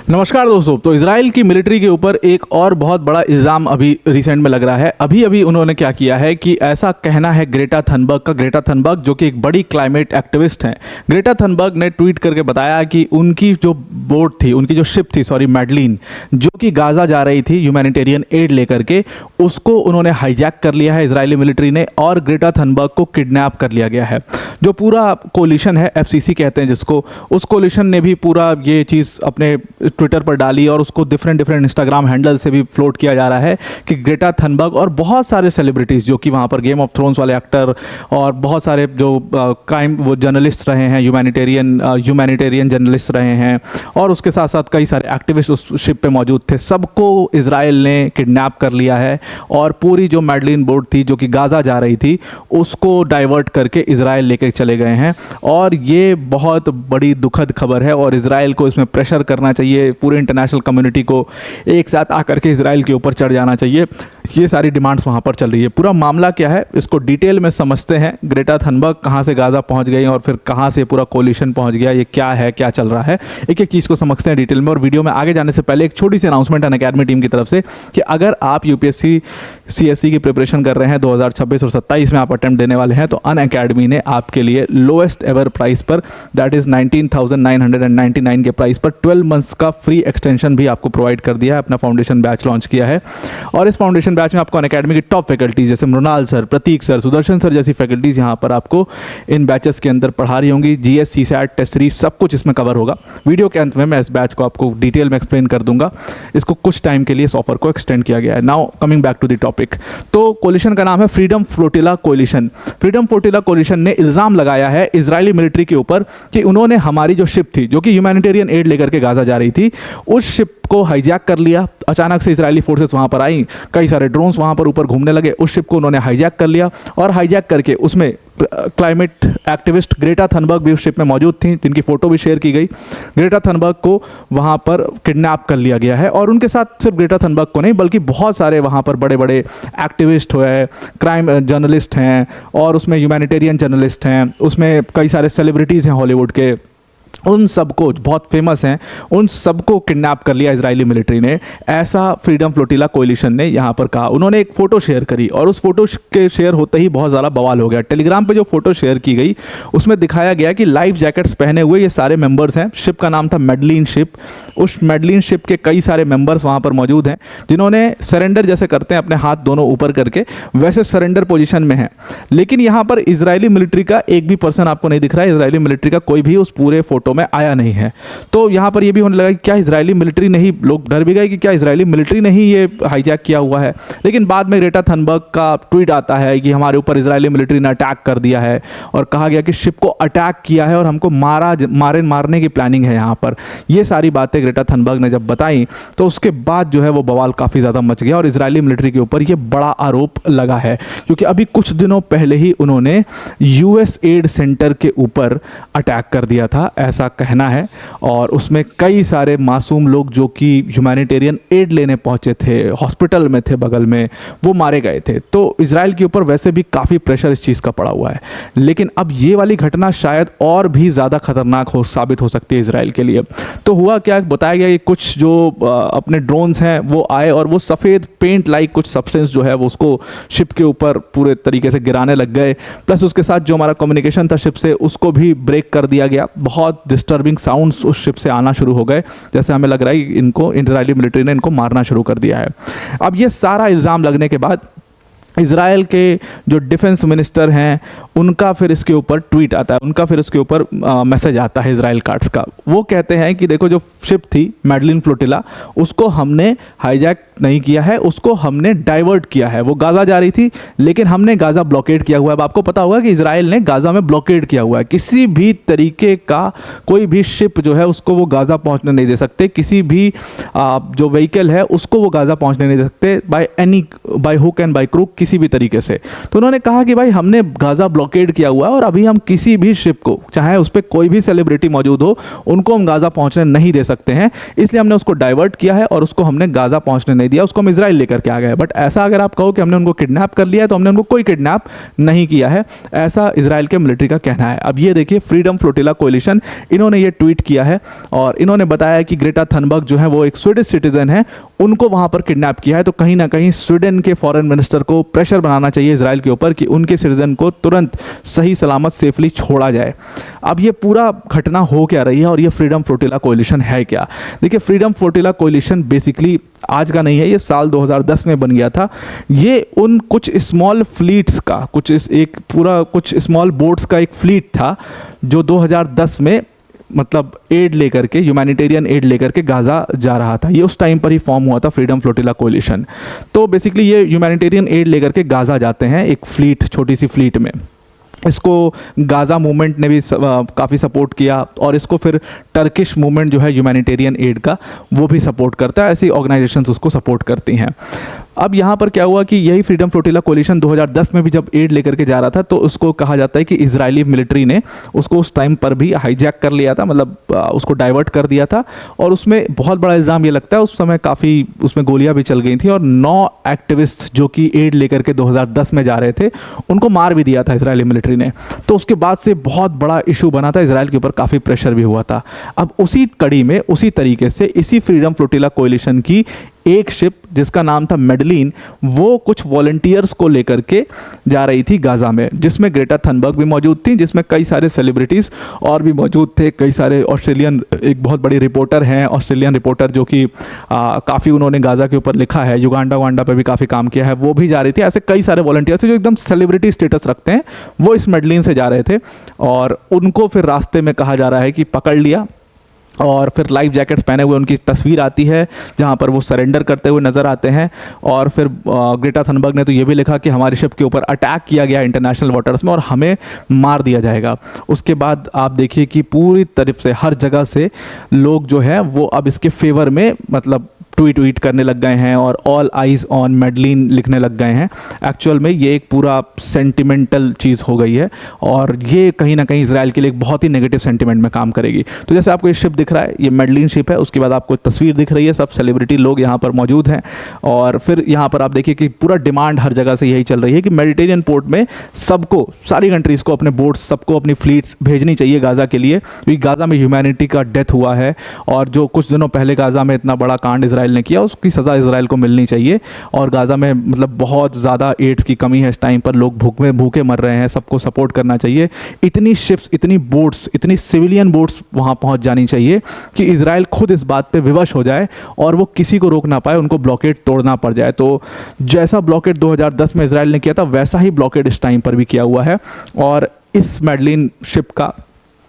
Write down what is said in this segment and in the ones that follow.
नमस्कार दोस्तों। तो इजराइल की मिलिट्री के ऊपर एक और बहुत बड़ा इल्ज़ाम अभी रिसेंट में लग रहा है। अभी उन्होंने क्या किया है कि ऐसा कहना है ग्रेटा थनबर्ग जो कि एक बड़ी क्लाइमेट एक्टिविस्ट हैं। ग्रेटा थनबर्ग ने ट्वीट करके बताया कि उनकी जो बोट थी, उनकी जो शिप थी मैडलिन, जो कि गाज़ा जा रही थी ह्यूमैनिटेरियन एड लेकर के, उसको उन्होंने हाईजैक कर लिया है इजरायली मिलिट्री ने और ग्रेटा थनबर्ग को किडनैप कर लिया गया है। जो पूरा कोलिशन है, FCC कहते हैं जिसको, उस कोलिशन ने भी पूरा ये चीज़ अपने ट्विटर पर डाली और उसको डिफरेंट इंस्टाग्राम हैंडल से भी फ्लोट किया जा रहा है कि ग्रेटा थनबर्ग और बहुत सारे सेलिब्रिटीज़ जो कि वहाँ पर गेम ऑफ थ्रोन्स वाले एक्टर और बहुत सारे जो क्राइम वो जर्नलिस्ट रहे हैं, ह्यूमैनिटेरियन जर्नलिस्ट रहे हैं, और उसके साथ साथ कई सारे एक्टिविस्ट उस शिप पे मौजूद थे, सबको इजराइल ने किडनैप कर लिया है और पूरी जो मैडलिन बोट थी जो कि गाज़ा जा रही थी उसको डाइवर्ट करके इजराइल लेके चले गए हैं। और ये बहुत बड़ी दुखद खबर है और इजराइल को इसमें प्रेशर करना चाहिए, पूरे इंटरनेशनल कम्युनिटी को एक साथ आकर के इजराइल के ऊपर चढ़ जाना चाहिए। ये सारी डिमांड्स वहाँ पर चल रही है। पूरा मामला क्या है इसको डिटेल में समझते हैं। ग्रेटा थनबर्ग कहाँ से गाज़ा पहुँच गई और फिर कहाँ से पूरा कोलिशन पहुँच गया, ये क्या है, क्या चल रहा है, एक चीज़ को समझते हैं डिटेल में। और वीडियो में आगे जाने से पहले एक छोटी सी अनाउंसमेंट अनअकैडमी टीम की तरफ से कि अगर आप UPSC CSC की प्रिपरेशन कर रहे हैं 2026 और 27 में आप अटेम्प्ट देने वाले हैं, तो अनअकैडमी ने आपके लिए लोएस्ट एवर प्राइस पर, दैट इज़ 19,999 के प्राइस पर 12 मंथ्स का फ्री एक्सटेंशन भी आपको प्रोवाइड कर दिया है। अपना फाउंडेशन बैच लॉन्च किया है और इस फाउंडेशन बैच में आपको अनअकैडमी की टॉप फैकल्टीज जैसे मृणाल सर, प्रतीक सर, सुदर्शन सर जैसी फैकल्टीज यहाँ पर आपको इन बैचेस के अंदर पढ़ा रही होंगी। GS, CSAT, टेस्ट सीरीज सब कुछ इसमें कवर होगा। वीडियो के अंत में मैं इस बैच को आपको डिटेल में एक्सप्लेन कर दूंगा। इसको कुछ टाइम के लिए इस ऑफर को एक्सटेंड किया गया है। Now coming back to the topic, तो कोलिशन का नाम है freedom flotilla coalition. Freedom flotilla coalition ने इल्ज़ाम लगाया है इजरायली मिलिट्री के ऊपर कि उन्होंने हमारी जो शिप थी जो कि ह्यूमैनिटेरियन एड लेकर के गाज़ा जा रही थी, उस शिप को हाईजैक कर लिया। अचानक से इजरायली फोर्सेस वहाँ पर आई, कई सारे ड्रोन्स वहाँ पर ऊपर घूमने लगे, उस शिप को उन्होंने हाईजैक कर लिया और हाईजैक करके उसमें क्लाइमेट एक्टिविस्ट ग्रेटा थनबर्ग भी उस शिप में मौजूद थी, जिनकी फ़ोटो भी शेयर की गई। ग्रेटा थनबर्ग को वहाँ पर किडनैप कर लिया गया है और उनके साथ सिर्फ ग्रेटा थनबर्ग को नहीं बल्कि बहुत सारे वहाँ पर बड़े बड़े एक्टिविस्ट हुए, क्राइम जर्नलिस्ट हैं और उसमें ह्यूमैनिटेरियन जर्नलिस्ट हैं, उसमें कई सारे सेलिब्रिटीज़ हैं हॉलीवुड के, उन सबको बहुत फेमस हैं, उन सबको किडनैप कर लिया इजरायली मिलिट्री ने। ऐसा फ्रीडम फ्लोटिला कोलिशन ने यहाँ पर कहा। उन्होंने एक फ़ोटो शेयर करी और उस फोटो के शेयर होते ही बहुत ज़्यादा बवाल हो गया। टेलीग्राम पे जो फोटो शेयर की गई उसमें दिखाया गया कि लाइफ जैकेट्स पहने हुए ये सारे मेंबर्स हैं। शिप का नाम था मैडलिन शिप। उस मैडलिन शिप के कई सारे मेंबर्स वहाँ पर मौजूद हैं जिन्होंने सरेंडर जैसे करते हैं अपने हाथ दोनों ऊपर करके, वैसे सरेंडर पोजिशन में हैं। लेकिन यहाँ पर इजरायली मिलिट्री का एक भी पर्सन आपको नहीं दिख रहा है। इजरायली मिलिट्री का कोई भी उस पूरे फोटो में आया नहीं है। तो यहाँ पर ये भी होने लगा कि क्या इजरायली मिलिट्री नहीं, लोग डर भी गए कि क्या इजरायली मिलिट्री ने ही ये हाईजैक किया हुआ है। लेकिन बाद में ग्रेटा थनबर्ग का ट्वीट आता है कि हमारे ऊपर इजरायली मिलिट्री ने अटैक कर दिया है और कहा गया कि शिप को अटैक किया है और हमको मारने की प्लानिंग है यहाँ पर। ये सारी बातें ग्रेटा थनबर्ग ने जब बताई तो उसके बाद जो है वो बवाल काफ़ी ज़्यादा मच गया और इजरायली मिलिट्री के ऊपर ये बड़ा आरोप लगा है, क्योंकि अभी कुछ दिनों पहले ही उन्होंने US एड सेंटर के ऊपर अटैक कर दिया था, ऐसा कहना है। और उसमें कई सारे मासूम लोग जो कि ह्यूमैनिटेरियन एड लेने पहुंचे थे, हॉस्पिटल में थे बगल में, वो मारे गए थे। तो इजराइल के ऊपर वैसे भी काफ़ी प्रेशर इस चीज़ का पड़ा हुआ है। लेकिन अब ये वाली घटना शायद और भी ज़्यादा खतरनाक साबित हो सकती है इजराइल के लिए। तो हुआ क्या, बताया गया कि कुछ जो अपने ड्रोन्स हैं वो आए और वो सफ़ेद पेंट लाइक कुछ सब्सटेंस जो है वो उसको शिप के ऊपर पूरे तरीके से गिराने लग गए। प्लस उसके साथ जो हमारा कम्युनिकेशन था शिप से उसको भी ब्रेक कर दिया गया। बहुत डिस्टर्बिंग साउंड्स उस शिप से आना शुरू हो गए, जैसे हमें लग रहा है कि इनको इजरायली मिलिट्री ने इनको मारना शुरू कर दिया है। अब ये सारा इल्ज़ाम लगने के बाद इजराइल के जो डिफेंस मिनिस्टर हैं उनका फिर इसके ऊपर ट्वीट आता है, उनका फिर इसके ऊपर मैसेज आता है इजराइल कार्ड्स का। वो कहते हैं कि देखो जो शिप थी मैडलिन फ्लोटिला उसको हमने हाईजैक नहीं किया है, उसको हमने डाइवर्ट किया है। वो गाज़ा जा रही थी लेकिन हमने गाज़ा ब्लॉकेड किया हुआ है। अब आपको पता होगा कि इजराइल ने गाज़ा में ब्लॉकेड किया हुआ है। किसी भी तरीके का कोई भी शिप जो है उसको वो गाज़ा पहुंचने नहीं दे सकते, किसी भी जो व्हीकल है उसको वो गाज़ा पहुंचने नहीं दे सकते by hook and by crook, किसी भी तरीके से। तो उन्होंने कहा कि भाई हमने गाज़ा ब्लॉकेड किया हुआ है और अभी हम किसी भी शिप को, चाहे उस पर कोई भी सेलिब्रिटी मौजूद हो, उनको हम गाज़ा पहुंचने नहीं दे सकते हैं, इसलिए हमने उसको डाइवर्ट किया है और उसको हमने गाज़ा पहुंचने नहीं नहीं दिया, उसको हम इजराइल लेकर के आ गए। बट ऐसा अगर आप कहो कि हमने उनको किडनैप कर लिया है, तो हमने उनको कोई किडनैप नहीं किया है, ऐसा इजराइल के मिलिट्री का कहना है। अब ये देखिए, फ्रीडम फ्लोटिला कोलिशन, इन्होंने ये ट्वीट किया है और इन्होंने बताया कि ग्रेटा थनबर्ग जो है वो एक स्वीडिश सिटीजन है, उनको वहां पर किडनैप किया है। तो कहीं ना कहीं स्वीडन के फॉरेन मिनिस्टर को प्रेशर बनाना चाहिए इजराइल के ऊपर कि उनके सिटीजन को तुरंत सही सलामत सेफली छोड़ा जाए। अब ये पूरा घटना हो क्या रही है और ये फ्रीडम फ्लोटिला कोलिशन है क्या? देखिए, फ्रीडम फ्लोटिला कोलिशन बेसिकली आज का नहीं है, ये साल 2010 में बन गया था। ये उन कुछ स्मॉल फ्लीट्स का, कुछ स्मॉल बोट्स का एक फ्लीट था जो 2010 में मतलब एड लेकर के, ह्यूमैनिटेरियन एड लेकर के गाज़ा जा रहा था। ये उस टाइम पर ही फॉर्म हुआ था फ्रीडम फ्लोटिला कोलिशन। तो बेसिकली ये ह्यूमैनिटेरियन एड लेकर के गाज़ा जाते हैं एक फ्लीट, छोटी सी फ्लीट में। इसको गाज़ा मूवमेंट ने भी काफ़ी सपोर्ट किया और इसको फिर टर्किश मूवमेंट जो है ह्यूमैनिटेरियन एड का, वो भी सपोर्ट करता है। ऐसी ऑर्गेनाइजेशंस उसको सपोर्ट करती हैं। अब यहाँ पर क्या हुआ कि यही फ्रीडम फ्लोटिला कोलिशन 2010 में भी जब एड लेकर के जा रहा था, तो उसको कहा जाता है कि इजरायली मिलिट्री ने उसको उस टाइम पर भी हाईजैक कर लिया था, मतलब उसको डाइवर्ट कर दिया था। और उसमें बहुत बड़ा इल्ज़ाम ये लगता है, उस समय काफ़ी उसमें गोलियां भी चल गई थी और 9 एक्टिविस्ट जो कि एड लेकर के 2010 में जा रहे थे, उनको मार भी दिया था इजरायली मिलिट्री ने। तो उसके बाद से बहुत बड़ा इशू बना था, इजराइल के ऊपर काफ़ी प्रेशर भी हुआ था। अब उसी कड़ी में, उसी तरीके से इसी फ्रीडम फ्लोटिला कोलिशन की एक शिप जिसका नाम था मेडलिन, वो कुछ वॉलंटियर्स को लेकर के जा रही थी गाज़ा में, जिसमें ग्रेटा थनबर्ग भी मौजूद थी, जिसमें कई सारे सेलिब्रिटीज़ और भी मौजूद थे। कई सारे ऑस्ट्रेलियन, एक बहुत बड़ी रिपोर्टर हैं, ऑस्ट्रेलियन रिपोर्टर, जो कि काफ़ी उन्होंने गाज़ा के ऊपर लिखा है, युगांडा वांडा पे भी काफ़ी काम किया है, वो भी जा रही थी। ऐसे कई सारे वॉलंटियर्स जो एकदम सेलिब्रिटी स्टेटस रखते हैं, वो इस मेडलिन से जा रहे थे। और उनको फिर रास्ते में कहा जा रहा है कि पकड़ लिया और फिर लाइफ जैकेट्स पहने हुए उनकी तस्वीर आती है जहां पर वो सरेंडर करते हुए नज़र आते हैं। और फिर ग्रेटा थनबर्ग ने तो ये भी लिखा कि हमारी शिप के ऊपर अटैक किया गया इंटरनेशनल वाटर्स में और हमें मार दिया जाएगा। उसके बाद आप देखिए कि पूरी तरफ से, हर जगह से लोग जो है वो अब इसके फेवर में मतलब ट्वीट करने लग गए हैं और ऑल आइज़ ऑन मेडलिन लिखने लग गए हैं। एक्चुअल में ये एक पूरा सेंटिमेंटल चीज़ हो गई है और ये कहीं ना कहीं इजराइल के लिए एक बहुत ही नेगेटिव सेंटिमेंट में काम करेगी। तो जैसे आपको ये शिप दिख रहा है, ये मेडलिन शिप है, उसके बाद आपको तस्वीर दिख रही है, सब सेलिब्रिटी लोग यहाँ पर मौजूद हैं। और फिर यहाँ पर आप देखिए कि पूरा डिमांड हर जगह से यही चल रही है कि मेडिटेरियन पोर्ट में सबको, सारी कंट्रीज़ को अपने बोट्स, सबको अपनी फ्लीट्स भेजनी चाहिए गाज़ा के लिए, क्योंकि गाज़ा में ह्यूमैनिटी का डेथ हुआ है। और जो कुछ दिनों पहले गाज़ा में इतना बड़ा कांड इजराइल ने किया, उसकी सज़ा इजराइल को मिलनी चाहिए। और गाज़ा में मतलब बहुत ज़्यादा एड्स की कमी है इस टाइम पर, लोग भूखे मर रहे हैं, सबको सपोर्ट करना चाहिए। इतनी शिप्स, इतनी बोट्स, इतनी सिविलियन बोट्स वहाँ पहुँच जानी चाहिए कि इजराइल खुद इस बात पे विवश हो जाए और वो किसी को रोक ना पाए, उनको ब्लॉकेड तोड़ना पड़ जाए। तो जैसा ब्लॉकेड 2010 में इजराइल ने किया था, वैसा ही ब्लॉकेड इस टाइम पर भी किया हुआ है। और इस मेडलिन शिप का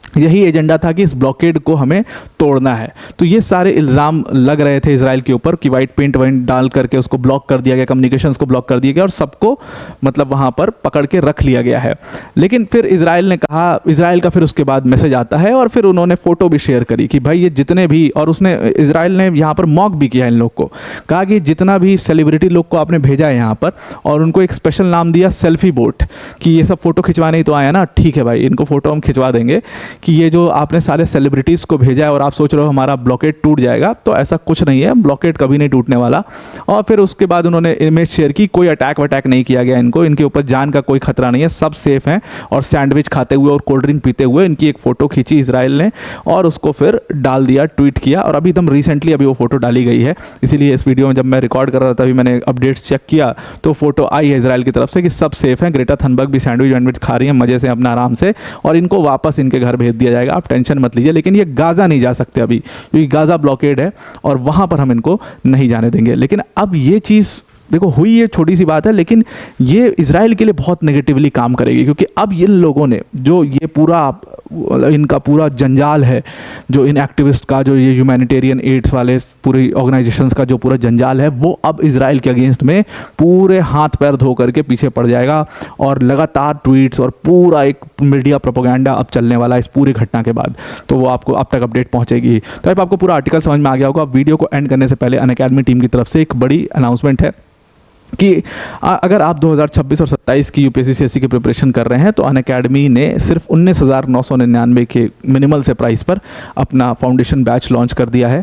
यही एजेंडा था कि इस ब्लॉकेड को हमें तोड़ना है। तो ये सारे इल्ज़ाम लग रहे थे इजराइल के ऊपर कि वाइट पेंट डाल करके उसको ब्लॉक कर दिया गया, कम्युनिकेशंस को ब्लॉक कर दिया गया और सबको मतलब वहाँ पर पकड़ के रख लिया गया है। लेकिन फिर इजराइल ने कहा, इजराइल का फिर उसके बाद मैसेज आता है और फिर उन्होंने फ़ोटो भी शेयर करी कि भाई ये जितने भी, और उसने, इजराइल ने यहाँ पर मॉक भी किया इन लोग को, कहा कि जितना भी सेलिब्रिटी लोग को आपने भेजा है यहाँ पर, और उनको एक स्पेशल नाम दिया सेल्फी बोट, कि ये सब फ़ोटो खिंचवाने ही तो आए ना, ठीक है भाई, इनको फ़ोटो हम खिंचवा देंगे, कि ये जो आपने सारे सेलिब्रिटीज़ को भेजा है और आप सोच रहे हो हमारा ब्लॉकेड टूट जाएगा, तो ऐसा कुछ नहीं है, ब्लॉकेड कभी नहीं टूटने वाला। और फिर उसके बाद उन्होंने इमेज शेयर की, कोई अटैक वटैक नहीं किया गया इनको, इनके ऊपर जान का कोई खतरा नहीं है, सब सेफ हैं। और सैंडविच खाते हुए और कोल्ड ड्रिंक पीते हुए इनकी एक फ़ोटो खींची इजराइल ने और उसको फिर डाल दिया, ट्वीट किया। और अभी एकदम रिसेंटली अभी वो फ़ोटो डाली गई है, इसीलिए इस वीडियो में जब मैं रिकॉर्ड कर रहा था, अभी मैंने अपडेट्स चेक किया तो फोटो आई है इजराइल की तरफ से कि सब सेफ हैं। ग्रेटा थनबर्ग भी सैंडविच वैंडविच खा रही हैं मज़े से अपना आराम से, और इनको वापस इनके घर भेज दिया जाएगा, आप टेंशन मत लीजिए। लेकिन ये गाज़ा नहीं जा सकते अभी, क्योंकि गाज़ा ब्लॉकेड है और वहाँ पर हम इनको नहीं जाने देंगे। लेकिन अब ये चीज़ देखो हुई, ये छोटी सी बात है, लेकिन ये इजराइल के लिए बहुत नेगेटिवली काम करेगी, क्योंकि अब इन लोगों ने जो ये पूरा इनका पूरा जंजाल है, जो इन एक्टिविस्ट का, जो ये ह्यूमैनिटेरियन एड्स वाले पूरी ऑर्गेनाइजेशंस का जो पूरा जंजाल है, वो अब इजराइल के अगेंस्ट में पूरे हाथ पैर धो करके पीछे पड़ जाएगा। और लगातार ट्वीट्स और पूरा एक मीडिया प्रोपेगेंडा अब चलने वाला है इस पूरी घटना के बाद, तो वो आपको अब तक अपडेट पहुंचेगी। तो अब आपको पूरा आर्टिकल समझ में आ गया होगा। वीडियो को एंड करने से पहले अनअकैडमी टीम की तरफ से एक बड़ी अनाउंसमेंट है कि अगर आप 2026 और 27 की यूपीएससी सीएससी की प्रिपरेशन कर रहे हैं तो अनअकैडमी ने सिर्फ 19,999 के मिनिमल से प्राइस पर अपना फाउंडेशन बैच लॉन्च कर दिया है।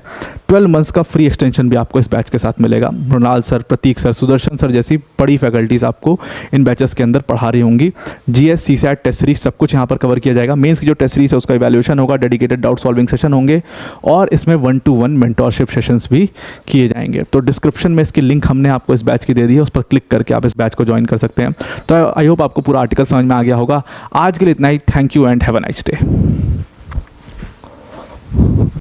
12 मंथ्स का फ्री एक्सटेंशन भी आपको इस बैच के साथ मिलेगा। मृणाल सर, प्रतीक सर, सुदर्शन सर जैसी बड़ी फैकल्टीज़ आपको इन बैचेस के अंदर पढ़ा रही होंगी। जीएस, सीसैट, टेस्ट सीरीज सब कुछ यहाँ पर कवर किया जाएगा। मेंस की जो टेस्ट सीरीज है उसका इवैल्यूएशन होगा, डेडिकेटेड डाउट सॉल्विंग सेशन होंगे और इसमें 1-to-1 मेंटोरशिप सेशंस भी किए जाएंगे। तो डिस्क्रिप्शन में इसकी लिंक हमने आपको इस बैच की दे दी है, उस पर क्लिक करके आप इस बैच को ज्वाइन कर सकते हैं। तो आई होप आपको पूरा आर्टिकल समझ में आ गया होगा। आज के लिए इतना ही। Thank you and have a nice day.